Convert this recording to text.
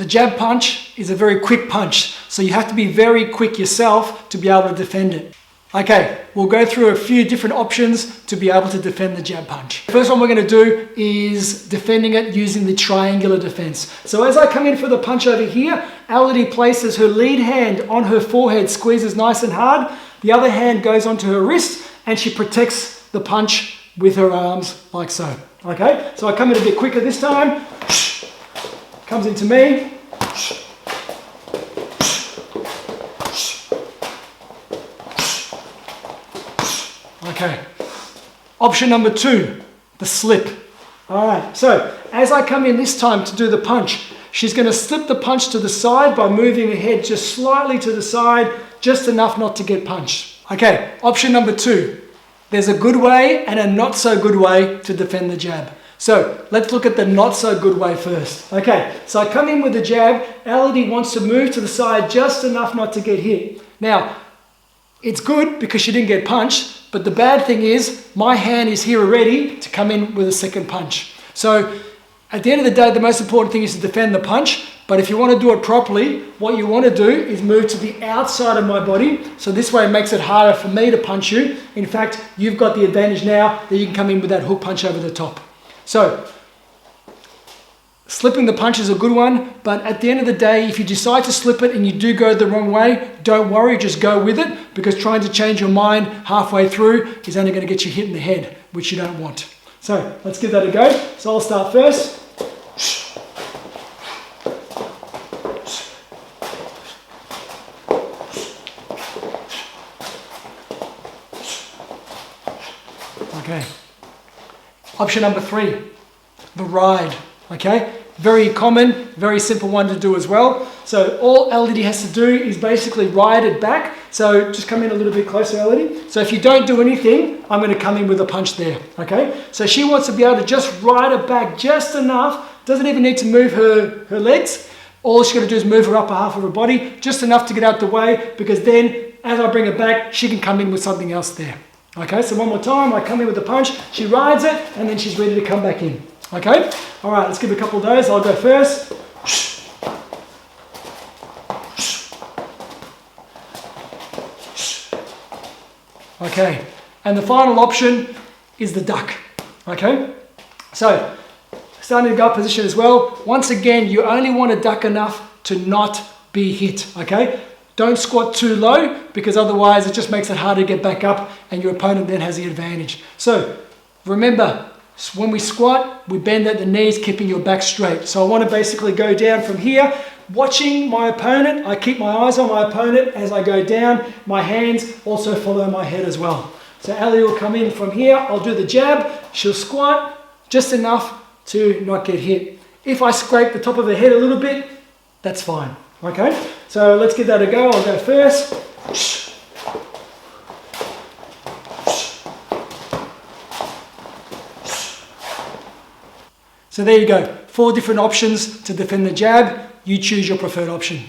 The jab punch is a very quick punch, so you have to be very quick yourself to be able to defend it. Okay, we'll go through a few different options to be able to defend the jab punch. First one we're going to do is defending it using the triangular defense. So as I come in for the punch over here, Elodie places her lead hand on her forehead, squeezes nice and hard. The other hand goes onto her wrist and she protects the punch with her arms like so. Okay, so I come in a bit quicker this time. Comes into me. Okay, option number 2, the slip. All right, so as I come in this time to do the punch, she's going to slip the punch to the side by moving her head just slightly to the side, just enough not to get punched. Okay, option number 2, there's a good way and a not so good way to defend the jab. So let's look at the not so good way first. Okay, so I come in with the jab, Elodie wants to move to the side just enough not to get hit. Now, it's good because she didn't get punched, but the bad thing is my hand is here already to come in with a second punch. So at the end of the day, the most important thing is to defend the punch, but if you want to do it properly, what you want to do is move to the outside of my body. So this way it makes it harder for me to punch you. In fact, you've got the advantage now that you can come in with that hook punch over the top. So slipping the punch is a good one, but at the end of the day, if you decide to slip it and you do go the wrong way, don't worry, just go with it, because trying to change your mind halfway through is only going to get you hit in the head, which you don't want. So let's give that a go. So I'll start first. Okay. Option number 3, the ride. Okay. Very common, very simple one to do as well. So all Elodie has to do is basically ride it back. So just come in a little bit closer, Elodie. So if you don't do anything, I'm going to come in with a punch there. Okay. So she wants to be able to just ride it back just enough. Doesn't even need to move her legs. All she's going to do is move her upper half of her body just enough to get out the way, because then as I bring it back, she can come in with something else there. Okay. So one more time, I come in with the punch, she rides it, and then she's ready to come back in. Okay, all right, let's give a couple of those. I'll go first. Okay, and the final option is the duck. Okay, so starting to go up position as well. Once again, you only want to duck enough to not be hit. Okay, don't squat too low, because otherwise it just makes it harder to get back up and your opponent then has the advantage. So remember, when we squat, we bend at the knees, keeping your back straight. So I want to basically go down from here, watching my opponent. I keep my eyes on my opponent as I go down. My hands also follow my head as well. So Ellie will come in from here. I'll do the jab. She'll squat just enough to not get hit. If I scrape the top of her head a little bit, that's fine. Okay, so let's give that a go. I'll go first. So there you go, 4 different options to defend the jab. You choose your preferred option.